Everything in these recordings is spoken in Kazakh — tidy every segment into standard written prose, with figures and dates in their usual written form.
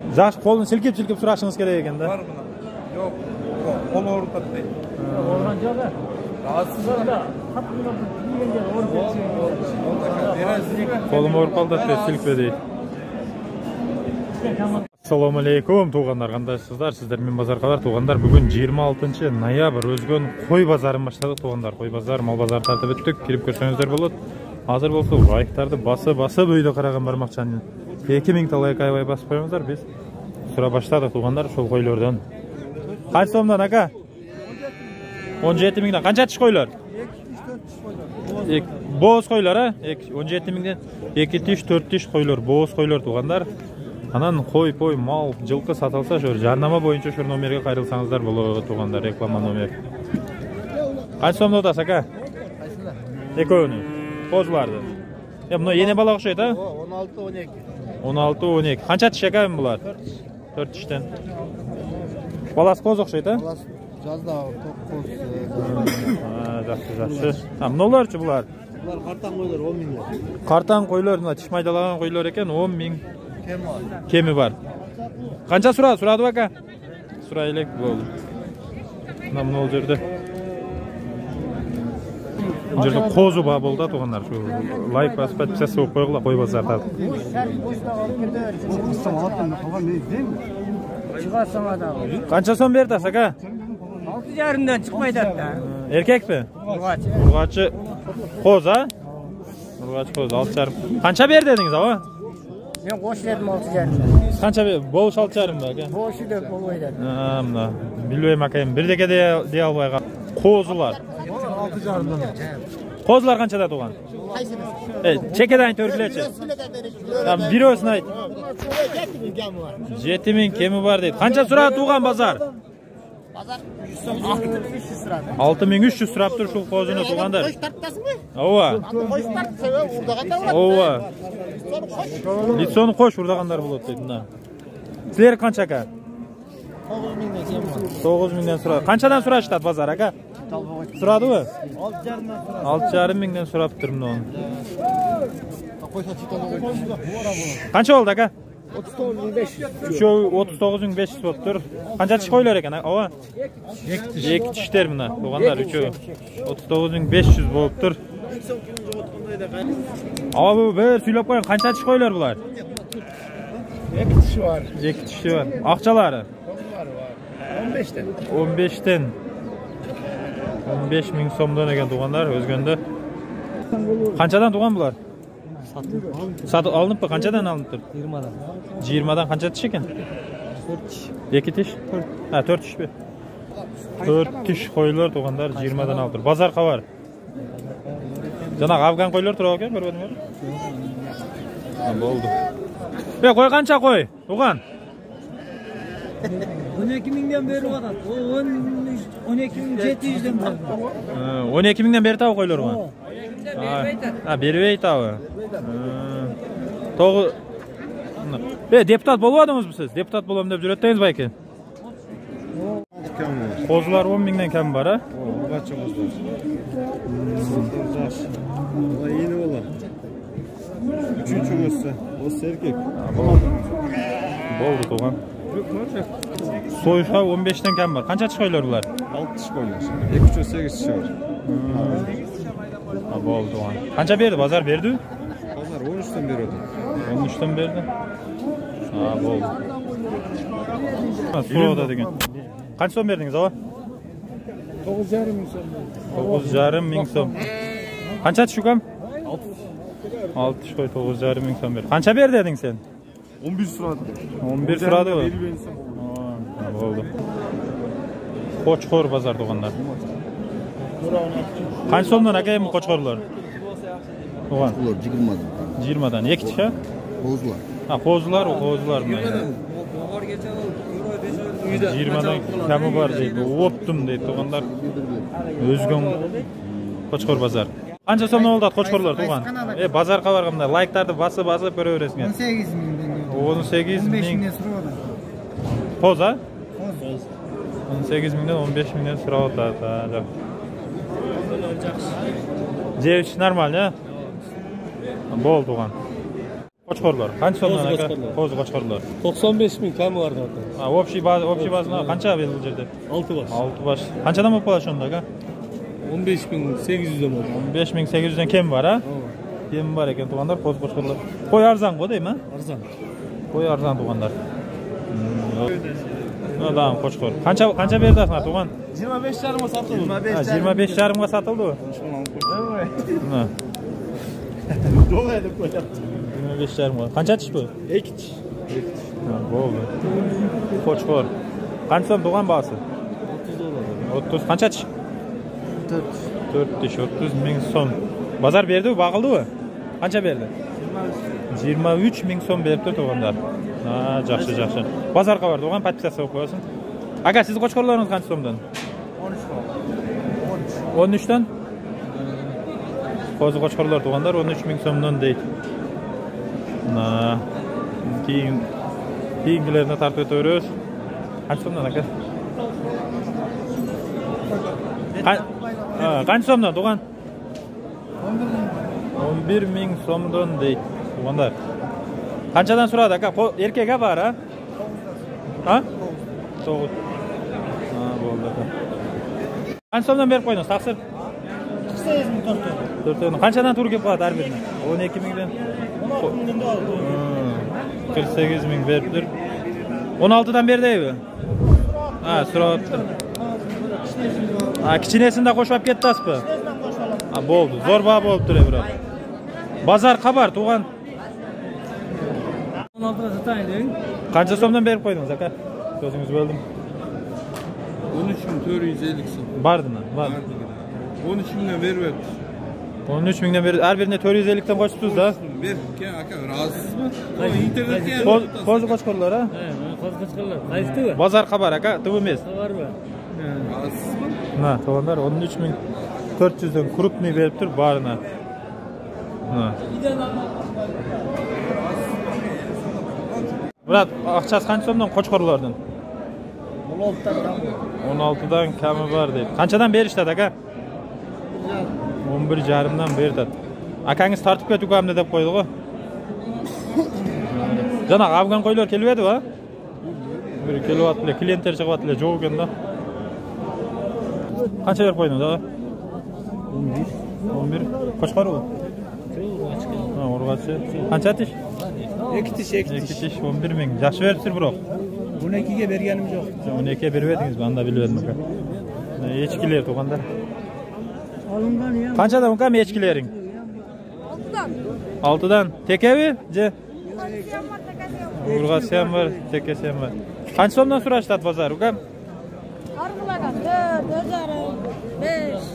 Жаш қолын сілкеп сұрашыңыз керек екен да. Бар мына. Жоқ, қол ауыртады дейді. Орған жоғы. Расында. Қолым ауырып қалды деп сілкпе дейді. Ассаламу алейкум туғандар, қандайсыздар? Сіздермен базар қалар туғандар. Бүгін 26 ноябрь өзген қой базарын баштадық туғандар. Қой базар, мал базар тартып өттік. Келіп көрсеңіздер болады. Азыр болса лайктарды басып өйді қараған бармақчаны. 2000 талай кайбай басып қойыңыздар. Біз сұра баштадық туғандар шол қойлардан. Қанша сомдан ака? 17 мыңдан. Қанша тіш қойлар? Боз қойлар, а? 17 мыңдан 2 тіш, 4 тіш қойлар, боз қойлар туғандар. Анан қой, мал, жылқы сатылса, жарнама бойынша шөр номерге қайрылсаңыздар бұл туғандар, реклама номер. Қанша сомда отасы, ака? Екеуіні? Қозыларды. Мұны ене бала ұқшайды, а? 16-12. Қанша тіш ака бұлар? 4 тіштен. Баласы қоз ұқшайды, а? Жазда қоз. Жақсы. Мұнылар үші бұлар? Бұлар қартан қойлар 10 мыңдар. Қартан қойлар, тіш майдалаған қойлар екен 10 мың. Кемі бар. Қанша сұрады бака? Сұрайлық болды. Мұны ол жерде. Бұл жерде қозы ба болды туғандар. Лайк басып подписаться болып қойғыла қой базар тады. Қанша сом берді ака? 6,5-дан шықпайды атта. Еркек пе? Ұрғачы қоз, а? Ұрғачы қоз, 6,5. Қанша берді едіңіз, ава? Мен қош едім 6,5. Қанша берді? Болыш 6,5 ба, ака? Қошы да болмайды. Мына, білуем акайым. Бірдеке де албайға. Қозылар. 6,5-дан. Қозылар қаншада туған? Чекедайын төргілечі. Bir өсін айт. 7 мың кемі бар дейді. Қанша сұрады туған базар? Базар 6,300 сұрады. 6,300 сұрап тұр шул қозыны туғандар. Қош тарттасың ба? Ова. Қош тарт, ұрдағандар болады. Ова. Лицоны қош ұрдағандар болады дейді. Сілер қанша ака? 9 мыңнан сұрады. Қаншадан сұрашты базар ака? Сұрады ма? 6,5 мыңнан сұрап тұрмын оны. Қанша болды ака? 39,500 болып тұр. Қанша тіш қойлар екен? Ова? 2 тіштер мұна. Оғандар 39,500 болып тұр. Ава бұл бір сөйлеп қойын. Қанша тіш қойлар бұлар? 2 тіші бар. 2 тіші бар. Ақчалары? 15-тен. 15-тен. 15 мың сомдан екен туғандар, өзгенді. Қаншадан туған бұлар? Сатып алынып па? Қаншадан алынып тұр? 20-дан. 20-дан қанша тіш екен? 4 тіш. 2 тіш? 4 тіш бе? 4 тіш қойлар туғандар 20-дан алып тұр. Базар қавар? Жаңағы афган қойлар тұр екен, көрбедім ер? Болды. Қой қанша қой? Туған? 12 мыңдан бері оған. 12,700-ден бар. 12 мыңдан бері тау қойлар оған? Бербей тауы. Депутат болу адыңыз біз? Депутат болам деп жүреттейіз ба екен? Қозылар 10 мыңнан кәм бар, а? Ұрғачы қозылар. Жаш. Ола ені ола. 3-ші өсі. Осы еркек. Болды туған. Сойышқа 15-тен кәм бар. Қанша тіш қойлар бұлар? 6 тіш қойлар. 2,8 тіші бар. Болды туған. Қанша берді? Базар берді? Базар 13-тен берді. 13-тен берді? Болды. Сурода деген. Қанша сом бердіңіз, ава? 9,5 мың сом. 9,5 мың сом. Қанша тіш ұқам? 6 тіш қой, 9,5 мың сом берді. Қанша берді едің сен? 11 сұрады. 11 сұрады ғой? Болды. Қочқор базар туғандар. Қанша сомдан әкеймін қочқорлар? Туған? 20-дан. 2 тіш, а? Қозылар. Қозылар, қозылар. 20-дан кәмі бар дейді. Оптым дейді туғандар. Өзген қочқор базар. Қанша сомнан олдады қочқорлар туған? Базар қабарғымда лайктарды басып көре бересіңер. 18 мыңдан. 18 мың. 15 мыңнан сұрады. Қоз, а? 18 мыңнан 15 мыңнан сұрады. Девич нормально, а? Болды туған. Qo'chqorlar. Qancha so'mdan aka? Qo'zi Qo'zi qo'chqorlar. 95 ming kami var zaten. Ha, общий bazasida qancha berdi bu yerda? 6 baş. 6 baş. Qanchadan bo'lib qoladi shunda aka? 15.800'den oldu. 15800 dan kim var ha? Kim var ekan tuğanlar, qo'zi qo'chqorlar. Qo'y arzon-ku deyman. Arzan. Qo'y arzon tuğanlar. Adam qo'chqor. Qancha berdi asma tuğan? 25.5'a satıldı. 25,5 ga sotildi u. Ha. Doğru edip koyalım. 25,5 ga. Qancha tish bu? 2 tiş. Ha, bo'ldi. Qo'chqor. Qancha so'm tuğan bahsi? 30 dolar. 30. Qancha tish? 4 tish, 30 ming so'm. Bozor berdi-ku, bag'ildi-ku. Qancha berdi? 23 ming so'm beribdi tuğanlar. Ha, yaxshi. Bozorga bor, tuğan podpisatsiya qilib qo'yasan. Aka, siz qo'chqorlaringiz qancha so'mdan? 13 dan? Qo'zi qo'chqorlar tuğanlar 13 ming so'mdan deydi. Na. Keyingilarni tartib o'tamiz. Qancha so'mdan aka? Qancha so'mdan tuğan? 11 ming so'mdan deydi. Tuğanlar. Qanchadan so'radi aka? Erkak bor ha? Ha? 9. Ha, bo'ldi aka. Qancha so'mdan berib qo'ydingiz? Taqsir? 4. Qanchadan tur kelib qoladi har biridan? 12 mingdan. 48 ming beribdir. 16 dan berdingmi? Ha, so'rabdi. Ha, kichkinasini qo'shib ketdingizmi? Ha, bo'ldi. Zo'r baho bo'lib turadi, biroq. Bozor qabar, tuğan. 16'da satayın deyin. Qancha so'mdan berib qo'ydingiz aka? So'zingiz bo'ldim. 13.450 so'm. Bardimi? Var. 13 mingdan berib 13 mingdan beri har birine 450 dan qo'shibsiz da. Berken aka razısızmı? İnternetga Qo'zi qo'chqorlar ha? He, qo'zi qo'chqorlar. Qaysi bu? Bozor qabar aka, tuv emas. Var mı? razısızmı? Ha, to'g'onlar 13.400 dan krupniy berib tur barina. Ha. Murat, aqchasi qancha so'mdan qo'chqorlardan? 16 dan kami bor deydi. Qanchadan berishadi aka? 11,5 dan berdi. Akangiz tartib ketib deb qo'ydi-ku. Jana afg'on qo'ylar kelyapti-ku. Bir kelyaptilar, klientlar chiqyaptilar, jo'q ekanda. Qancha berib qo'ydingiz aka? 11. Qo'chqor u. Ha, urg'achi. Qancha tish? 2 tiş. 2 tish 11 ming. Yaxshi beribsiz biroq. 12'ye berganim yok. 12'ye berib edingiz, ben de bilmedim aka. Echkiler to'g'anda. Qanchadan uka echkilaring? 6 dan. Tekavi? Je. Urg'asi ham bor, tekasi ham bor. Qancha so'mdan so'rashdi bozor uka? Arg'ulaga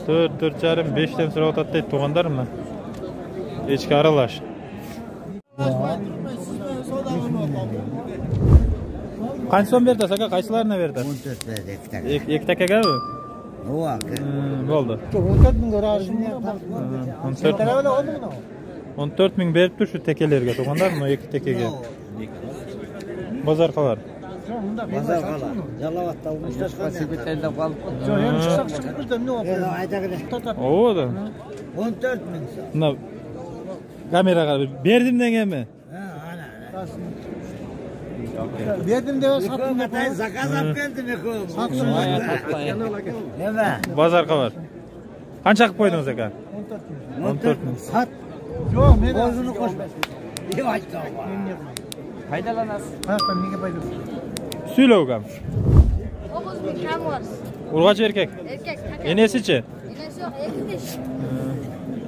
4, 4,5, 5 dan so'rayotdi deydi to'g'andarmi? Echki aralash. Qancha so'm berdi aka? Qaysilarini berdi? 14 verdi ektak. Ektakagami? O akı. Bo'ldi. 14 ming garajini 14 ming beribdi shu tekelerga to'g'andarmi? 2 tekega. Bozor qalar. Pazar kala. Yalavatta olmuşlar. Sepetlerinde kalıp. O da. 14 bin. Buna kameraga berdim deganmi? Ha ana. Berdim de sattım da Hatay zakaz yapkendim ekom. Neme? Bozor qalar. Qancha qilib qo'ydingiz aka? 14 bin. Sat. Yok, men Bozunu koşma. Yavaş kalma. Faydalanasın. Hayattan nega baydım? Söyleyogam. 9 bin kam var. Urg'achi erkak. Erkek. Enesichi? Enesi yok, 2 tiş.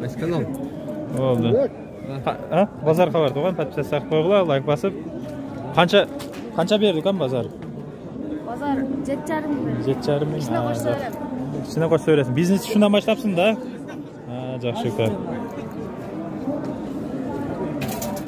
Başkanım. Bo'ldi. Ha? Bozor qalar to'g'on, podpisatsiya qilib qo'yinglar, like bosib. Qancha berdi ukan bozor? Bozor 7,5 ming. 7,5 ming. İçine qo'shib so'rab. İçine qo'shib so'rasin. Biznesni shundan boshlabsin-da. Ha, yaxshi uka.